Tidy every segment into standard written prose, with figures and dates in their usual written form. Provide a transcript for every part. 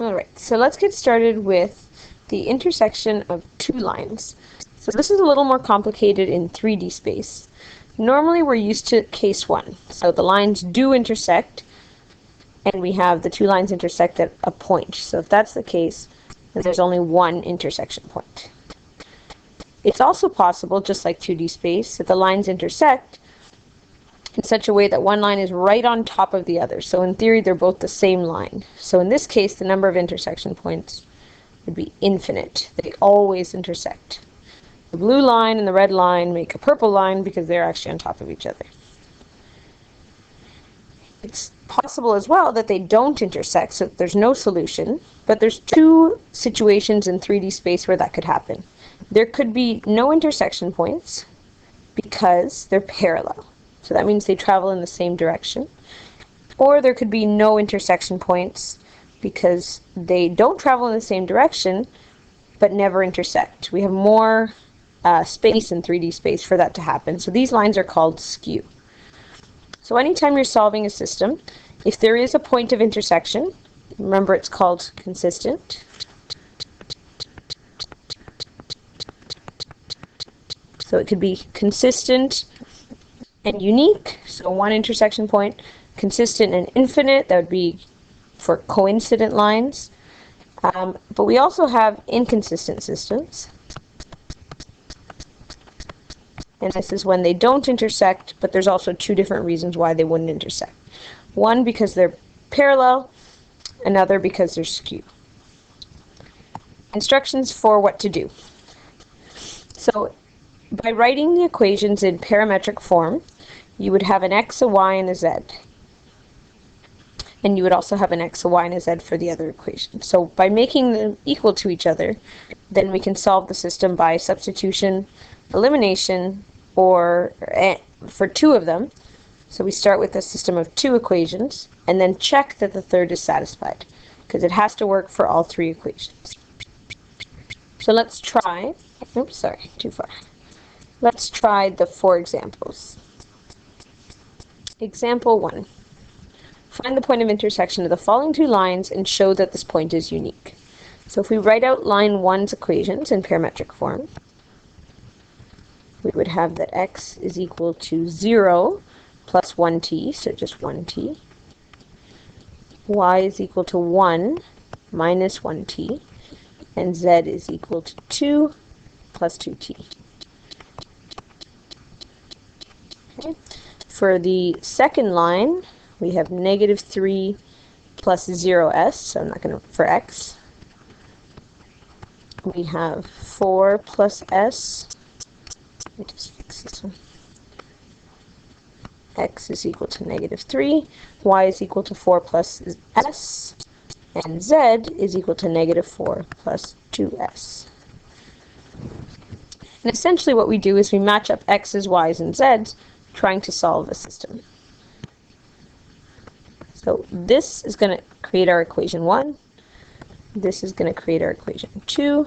Alright, so let's get started with the intersection of two lines. So this is a little more complicated in 3D space. Normally we're used to case 1. So the lines do intersect, and we have the two lines intersect at a point. So if that's the case, then there's only one intersection point. It's also possible, just like 2D space, that the lines intersect in such a way that one line is right on top of the other. So in theory, they're both the same line. So in this case, the number of intersection points would be infinite. They always intersect. The blue line and the red line make a purple line because they're actually on top of each other. It's possible as well that they don't intersect, so there's no solution, but there's two situations in 3D space where that could happen. There could be no intersection points because they're parallel. So that means they travel in the same direction. Or there could be no intersection points because they don't travel in the same direction but never intersect. We have more space in 3D space for that to happen. So these lines are called skew. So anytime you're solving a system, if there is a point of intersection, remember it's called consistent. So it could be consistent and unique, so one intersection point. Consistent and infinite, that would be for coincident lines. But we also have inconsistent systems. And this is when they don't intersect, but there's also two different reasons why they wouldn't intersect. One, because they're parallel, another because they're skew. Instructions for what to do. So by writing the equations in parametric form, you would have an x, a y, and a z. And you would also have an x, a y, and a z for the other equation. So by making them equal to each other, then we can solve the system by substitution, elimination, or for two of them. So we start with a system of two equations, and then check that the third is satisfied, because it has to work for all three equations. So let's try, oops, sorry, too far. Let's try the 4 examples. Example 1. Find the point of intersection of the following two lines and show that this point is unique. So if we write out line 1's equations in parametric form, we would have that x is equal to 0 plus 1t, so just 1t. Y is equal to 1 minus 1t. And z is equal to 2 plus 2t. Okay. For the second line, we have negative 3 plus 0s, so I'm not going to, for x. We have 4 plus s. Let me just fix this one. X is equal to negative 3, y is equal to 4 plus s, and z is equal to negative 4 plus 2s. And essentially what we do is we match up x's, y's, and z's, trying to solve a system. So this is going to create our equation 1. This is going to create our equation 2.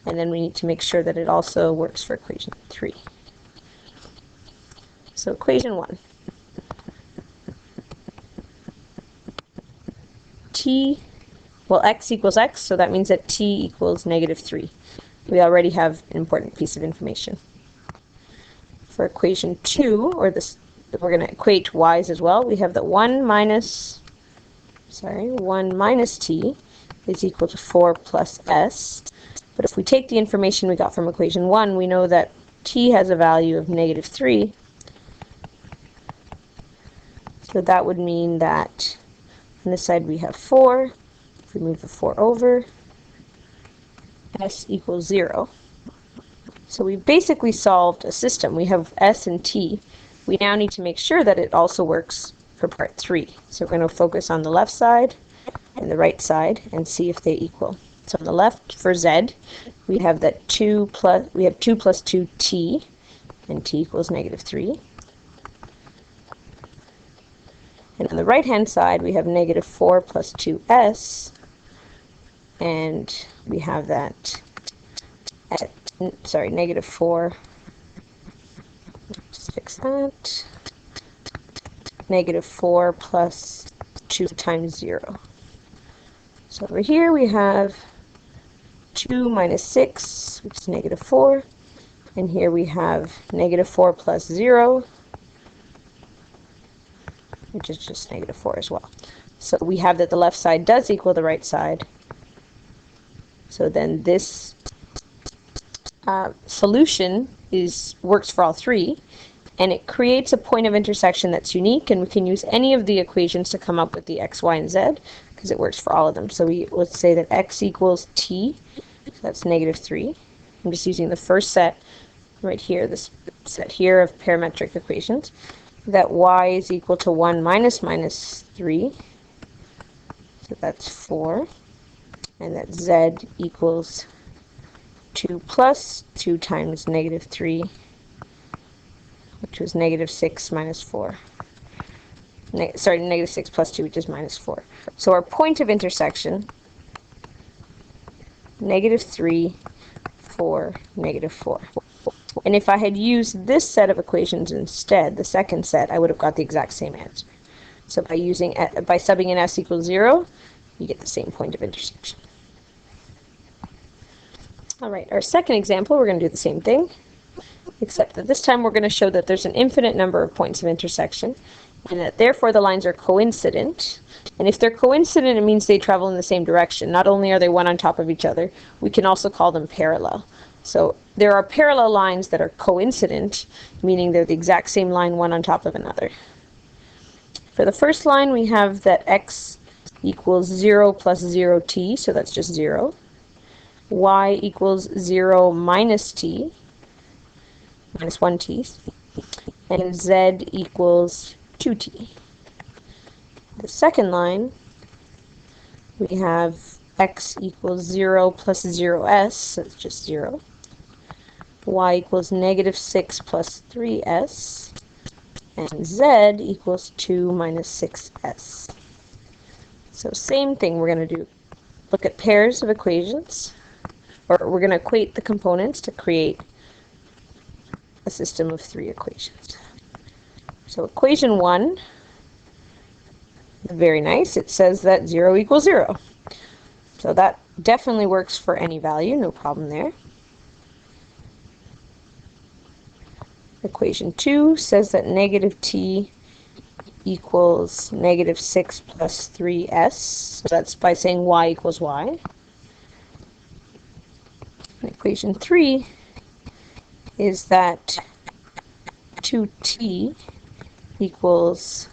And then we need to make sure that it also works for equation 3. So equation 1. X equals x, so that means that t equals negative 3. We already have an important piece of information. For equation 2, or this, we're going to equate y's as well. We have that 1 minus t is equal to 4 plus s. But if we take the information we got from equation 1, we know that t has a value of negative 3. So that would mean that on this side we have 4. If we move the 4 over, s equals 0. So we've basically solved a system. We have s and t. We now need to make sure that it also works for part 3. So we're going to focus on the left side and the right side and see if they equal. So on the left, for z, we have that 2 plus 2t, and t equals negative 3. And on the right-hand side, we have negative 4 plus 2s, and we have that at, negative 4, just fix that, negative 4 plus 2 times 0. So over here we have 2 minus 6, which is negative 4. And here we have negative 4 plus 0, which is just negative 4 as well. So we have that the left side does equal the right side. So then this solution works for all three, and it creates a point of intersection that's unique, and we can use any of the equations to come up with the x, y, and z, because it works for all of them. So let's say that x equals t, so that's negative 3. I'm just using the first set right here, this set here of parametric equations, that y is equal to 1 minus 3, so that's 4, and that z equals 2 plus 2 times negative 3, which was negative 6 minus 4. Negative 6 plus 2, which is minus 4. So our point of intersection, negative 3, 4, negative 4. And if I had used this set of equations instead, the second set, I would have got the exact same answer. So by subbing in s equals 0, you get the same point of intersection. All right, our second example, we're going to do the same thing, except that this time we're going to show that there's an infinite number of points of intersection, and that therefore the lines are coincident. And if they're coincident, it means they travel in the same direction. Not only are they one on top of each other, we can also call them parallel. So there are parallel lines that are coincident, meaning they're the exact same line, one on top of another. For the first line, we have that x equals 0 plus 0t, so that's just 0. Y equals 0 minus t, minus 1t, and z equals 2t. The second line, we have x equals 0 plus 0s, so it's just 0. Y equals negative 6 plus 3s, and z equals 2 minus 6s. So same thing, we're going to do, look at pairs of equations, or we're going to equate the components to create a system of 3 equations. So equation 1, very nice, it says that 0 equals 0. So that definitely works for any value, no problem there. Equation 2 says that negative t equals negative 6 plus 3s. So that's by saying y equals y. And equation 3 is that 2t equals,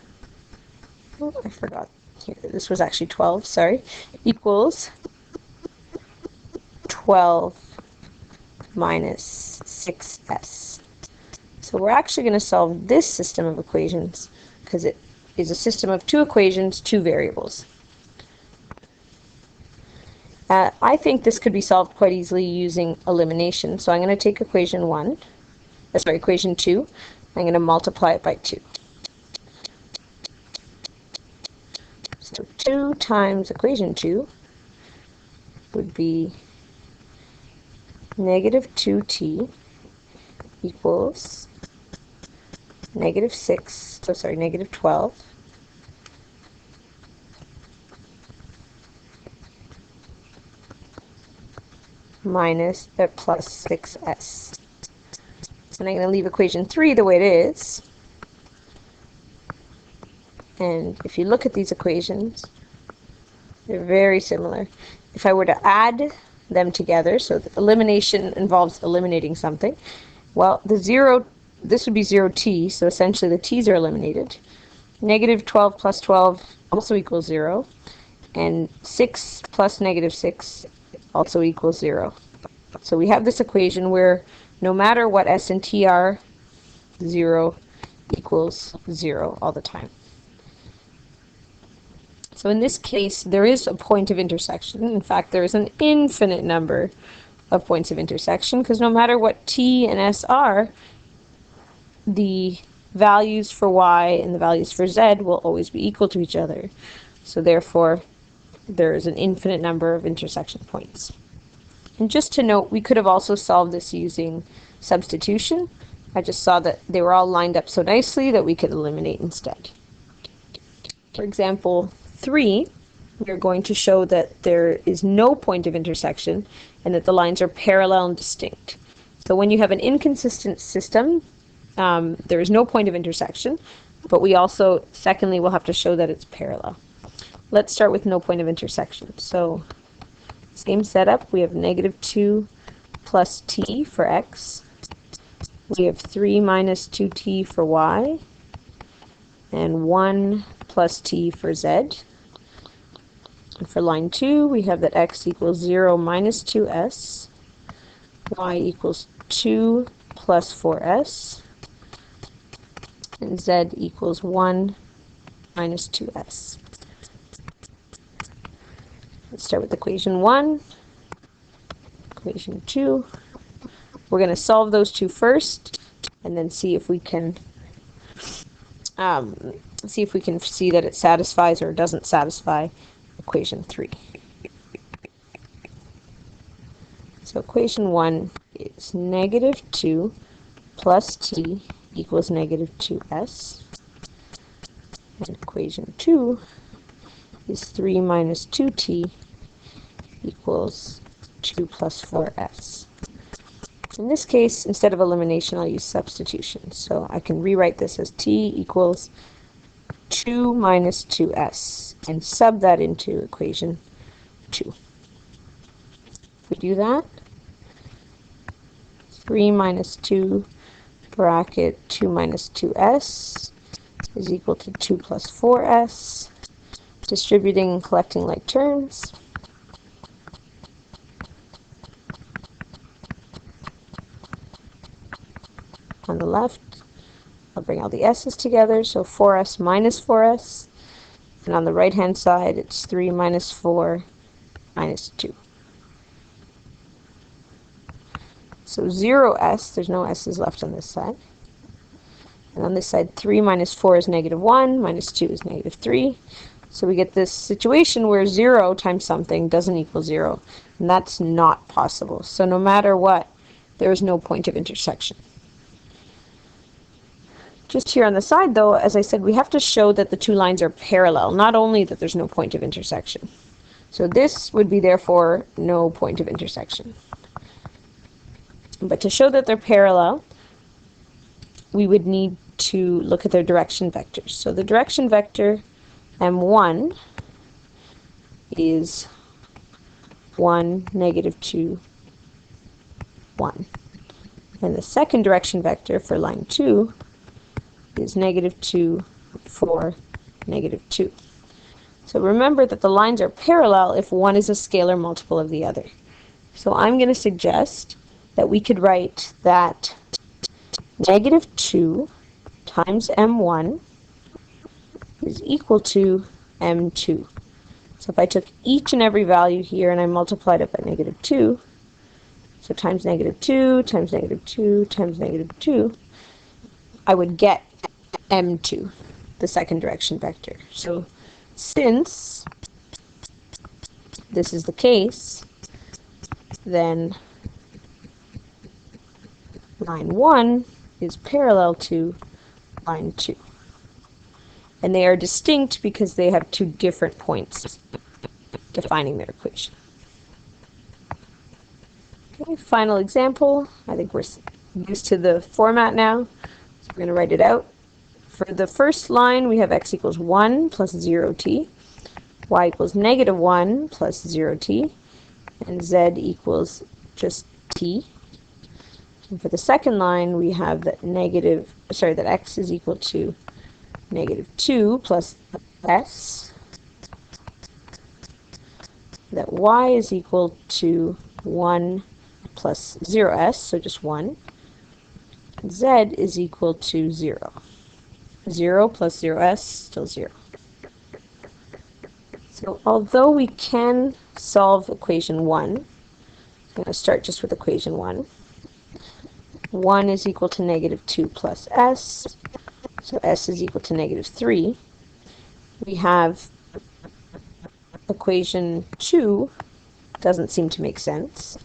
oh, I forgot. Here, this was actually 12, sorry, equals 12 minus 6s. So we're actually going to solve this system of equations because it is a system of 2 equations, 2 variables. I think this could be solved quite easily using elimination. So I'm going to take equation 2. I'm going to multiply it by 2. So 2 times equation 2 would be negative 2t equals negative 12 minus plus 6s. And I'm going to leave equation 3 the way it is. And if you look at these equations, they're very similar. If I were to add them together, so the elimination involves eliminating something, well, this would be 0t, so essentially the t's are eliminated. Negative 12 plus 12 also equals 0, and 6 plus negative 6 also equals 0. So we have this equation where no matter what s and t are, 0 equals 0 all the time. So in this case, there is a point of intersection. In fact, there is an infinite number of points of intersection, because no matter what t and s are, the values for y and the values for z will always be equal to each other. So therefore, there is an infinite number of intersection points. And just to note, we could have also solved this using substitution. I just saw that they were all lined up so nicely that we could eliminate instead. For example, 3, we are going to show that there is no point of intersection and that the lines are parallel and distinct. So when you have an inconsistent system, there is no point of intersection, but we also, secondly, will have to show that it's parallel. Let's start with no point of intersection. So same setup, we have -2 plus t for x. We have 3 minus 2t for y, and 1 plus t for z. And for line 2, we have that x equals 0 minus 2s, y equals 2 plus 4s, and z equals 1 minus 2s. Let's start with equation 1, equation 2. We're going to solve those two first, and then see if we can see that it satisfies or doesn't satisfy equation 3. So equation 1 is -2 plus t equals -2s. And equation 2 is 3 minus 2t equals 2 plus 4s. In this case, instead of elimination, I'll use substitution. So I can rewrite this as t equals 2 minus 2s and sub that into equation 2. If we do that, 3 minus 2 bracket 2 minus 2s is equal to 2 plus 4s. Distributing and collecting like terms. On the left, I'll bring all the s's together, so 4s minus 4s. And on the right-hand side, it's 3 minus 4 minus 2. So 0s, there's no s's left on this side. And on this side, 3 minus 4 is -1, minus 2 is -3. So we get this situation where 0 times something doesn't equal 0, and that's not possible. So no matter what, there is no point of intersection. Just here on the side, though, as I said, we have to show that the two lines are parallel, not only that there's no point of intersection. So this would be, therefore, no point of intersection. But to show that they're parallel, we would need to look at their direction vectors. So the direction vector m1 is 1, -2, 1. And the second direction vector for line 2 is -2, 4, -2. So remember that the lines are parallel if one is a scalar multiple of the other. So I'm going to suggest that we could write that -2 times m1 is equal to m2. So if I took each and every value here and I multiplied it by -2, so times -2 times -2 times -2, I would get m2, the second direction vector. So since this is the case, then line 1 is parallel to line 2. And they are distinct because they have two different points defining their equation. Okay, final example. I think we're used to the format now, so we're going to write it out. For the first line, we have x equals 1 plus 0t, y equals -1 plus 0t, and z equals just t. And for the second line, we have that that x is equal to -2 plus s, that y is equal to 1 plus 0s, so just 1, and z is equal to 0. 0 plus 0s, still 0. So although we can solve equation 1, I'm going to start just with equation 1. 1 is equal to -2 plus s, so s is equal to -3. We have equation 2 doesn't seem to make sense.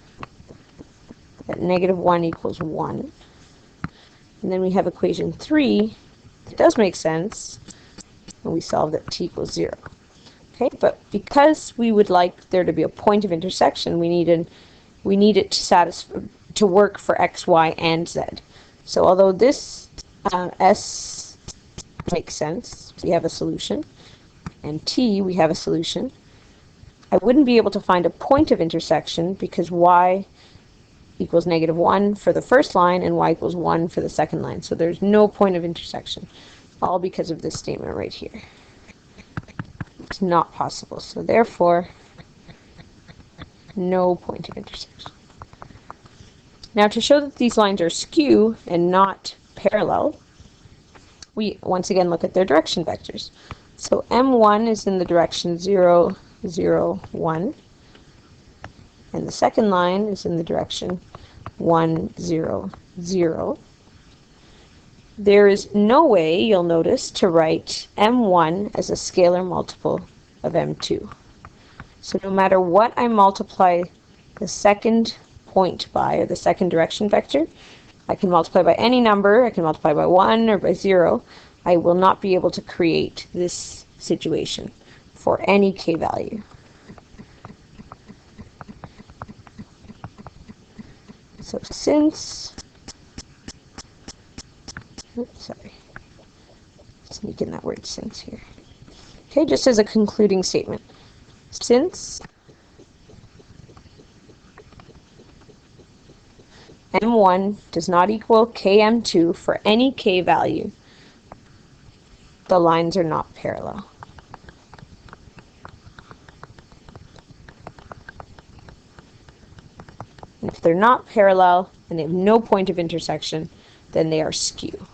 That -1 equals 1. And then we have equation 3 that does make sense, and we solve that t equals 0. Okay, but because we would like there to be a point of intersection, we need it to work for x, y, and z. So although this s makes sense, we have a solution, and t, we have a solution, I wouldn't be able to find a point of intersection because y equals -1 for the first line and y equals 1 for the second line. So there's no point of intersection, all because of this statement right here. It's not possible. So therefore, no point of intersection. Now to show that these lines are skew and not parallel, we once again look at their direction vectors. So M1 is in the direction 0, 0, 1, and the second line is in the direction 1, 0, 0. There is no way, you'll notice, to write M1 as a scalar multiple of M2. So no matter what I multiply the second point by, or the second direction vector, I can multiply by any number, I can multiply by 1 or by 0, I will not be able to create this situation for any k value. So since, sneak in that word since here. Okay, just as a concluding statement. Since M1 does not equal KM2 for any k value, the lines are not parallel. And if they're not parallel and they have no point of intersection, then they are skew.